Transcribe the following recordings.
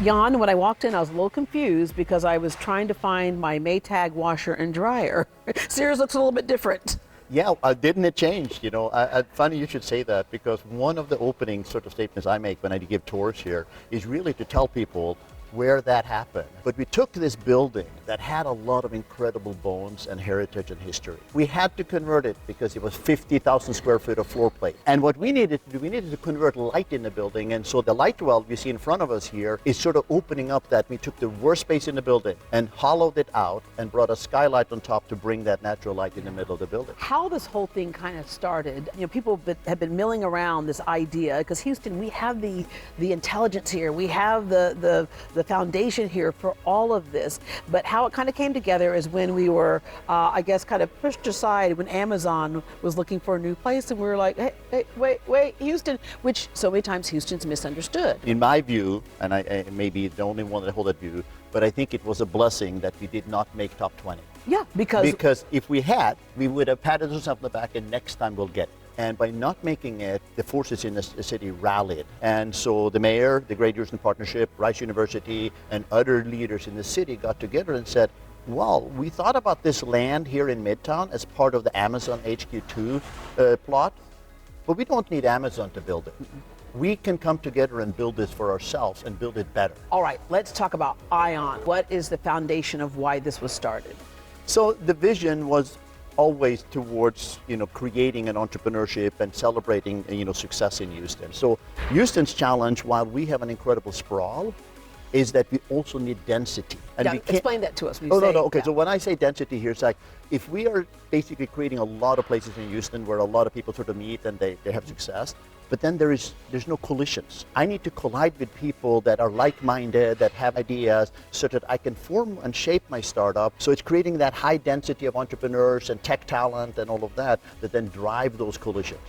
Jan, when I walked in, I was a little confused because I was trying to find my Maytag washer and dryer. Sears looks a little bit different. Yeah, didn't it change? You know, funny you should say that, because one of the opening sort of statements I make when I give tours here is really to tell people where that happened. But we took this building that had a lot of incredible bones and heritage and history. We had to convert it because it was 50,000 square feet of floor plate. And what we needed to do, we needed to convert light in the building. And so the light well you see in front of us here is sort of opening up that. We took the worst space in the building and hollowed it out and brought a skylight on top to bring that natural light in the middle of the building. How this whole thing kind of started, you know, people have been milling around this idea, because Houston, we have the intelligence here, we have the foundation here for all of this. But how it kind of came together is when we were, I guess, kind of pushed aside when Amazon was looking for a new place, and we were like, hey, wait, Houston, which so many times Houston's misunderstood. In my view, and I may be the only one that hold that view, but I think it was a blessing that we did not make top 20. Yeah, because if we had, we would have patted ourselves on the back, and next time we'll get it. And by not making it, the forces in the city rallied. And so the mayor, the Great Houston Partnership, Rice University, and other leaders in the city got together and said, well, we thought about this land here in Midtown as part of the Amazon HQ2 plot, but we don't need Amazon to build it. We can come together and build this for ourselves and build it better. All right, let's talk about ION. What is the foundation of why this was started? So the vision was always towards, you know, creating an entrepreneurship and celebrating, you know, success in Houston. So Houston's challenge, while we have an incredible sprawl, is that we also need density. And Yeah, explain that to us. When you Oh, say, no. Okay, yeah. so when I say density here, it's like, if we are basically creating a lot of places in Houston where a lot of people sort of meet and they have success, but then there's no collisions. I need to collide with people that are like-minded, that have ideas, so that I can form and shape my startup. So it's creating that high density of entrepreneurs and tech talent and all of that then drive those collisions.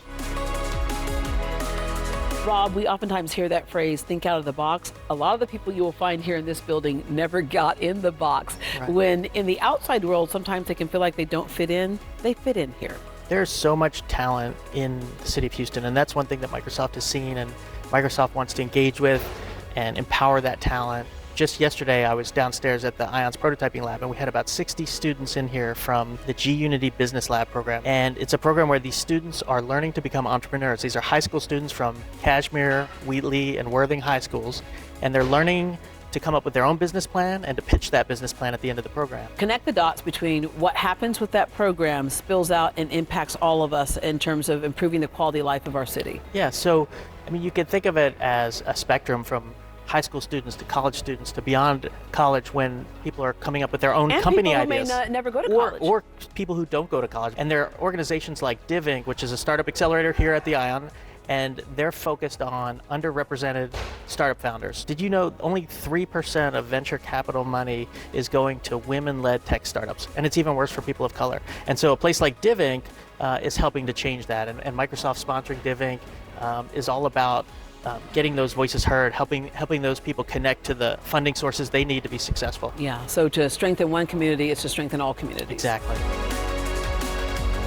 Rob, we oftentimes hear that phrase, think out of the box. A lot of the people you will find here in this building never got in the box. Right. When in the outside world, sometimes they can feel like they don't fit in. They fit in here. There's so much talent in the city of Houston, and that's one thing that Microsoft has seen, and Microsoft wants to engage with and empower that talent. Just yesterday, I was downstairs at the IONS prototyping lab, and we had about 60 students in here from the G-Unity Business Lab program. And it's a program where these students are learning to become entrepreneurs. These are high school students from Kashmir, Wheatley, and Worthing high schools, and they're learning to come up with their own business plan and to pitch that business plan at the end of the program. Connect the dots between what happens with that program spills out and impacts all of us in terms of improving the quality of life of our city. Yeah, so, I mean, you could think of it as a spectrum from high school students to college students to beyond college, when people are coming up with their own And company people who ideas. may never go to college. Or people who don't go to college. And there are organizations like DivInc, which is a startup accelerator here at the ION, and they're focused on underrepresented startup founders. Did you know only 3% of venture capital money is going to women-led tech startups? And it's even worse for people of color. And so a place like DivInc is helping to change that. And Microsoft sponsoring DivInc is all about getting those voices heard, helping those people connect to the funding sources they need to be successful. Yeah, so to strengthen one community, it's to strengthen all communities. Exactly.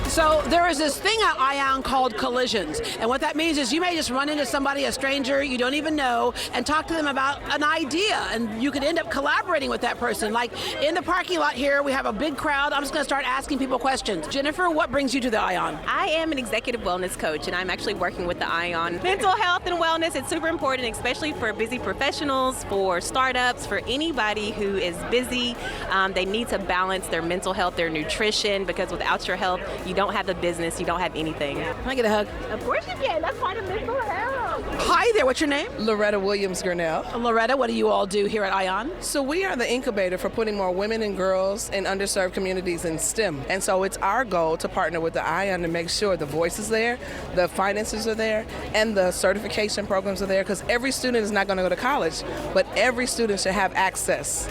So there is this thing at ION called collisions. And what that means is you may just run into somebody, a stranger you don't even know, and talk to them about an idea. And you could end up collaborating with that person. Like in the parking lot here, we have a big crowd. I'm just going to start asking people questions. Jennifer, what brings you to the ION? I am an executive wellness coach, and I'm actually working with the ION. Mental health and wellness, it's super important, especially for busy professionals, for startups, for anybody who is busy. They need to balance their mental health, their nutrition, because without your health, you don't have the business, you don't have anything. Can I get a hug? Of course you can. That's part of mental health. Hi there, what's your name? Loretta Williams-Gurnell. Loretta, what do you all do here at ION? So we are the incubator for putting more women and girls in underserved communities in STEM. And so it's our goal to partner with the ION to make sure the voice is there, the finances are there, and the certification programs are there, because every student is not going to go to college, but every student should have access.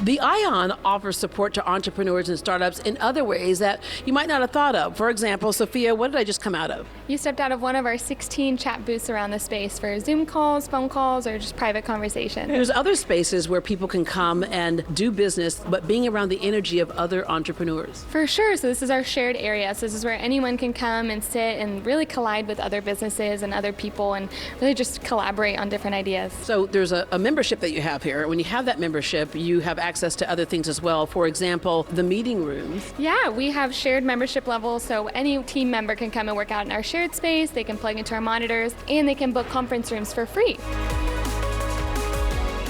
The ION offers support to entrepreneurs and startups in other ways that you might not have thought of. For example, Sophia, what did I just come out of? You stepped out of one of our 16 chat booths around the space for Zoom calls, phone calls, or just private conversation. There's other spaces where people can come and do business, but being around the energy of other entrepreneurs. For sure. So this is our shared area. So this is where anyone can come and sit and really collide with other businesses and other people and really just collaborate on different ideas. So there's a membership that you have here. When you have that membership, you have access to other things as well. For example, the meeting rooms. Yeah, we have shared membership levels, so any team member can come and work out in our shared space, they can plug into our monitors, and they can book conference rooms for free.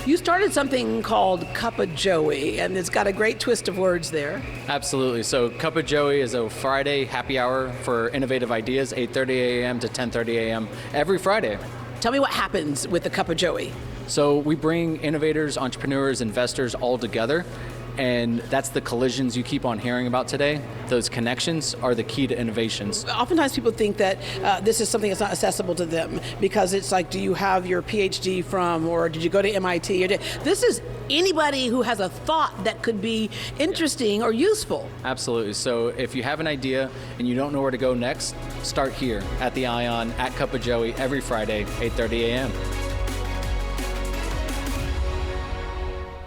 You started something called Cup of Joey, and it's got a great twist of words there. Absolutely. So Cup of Joey is a Friday happy hour for innovative ideas, 8:30 a.m. to 10:30 a.m. every Friday. Tell me what happens with the Cup of Joey. So we bring innovators, entrepreneurs, investors all together, and that's the collisions you keep on hearing about today. Those connections are the key to innovations. Oftentimes people think that this is something that's not accessible to them because it's like, do you have your PhD from, or did you go to MIT? This is anybody who has a thought that could be interesting or useful. Absolutely. So if you have an idea and you don't know where to go next, start here at the Ion at Cup of Joey every Friday, 8:30 a.m.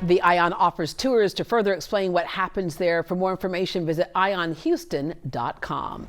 The ION offers tours to further explain what happens there. For more information, visit ionhouston.com.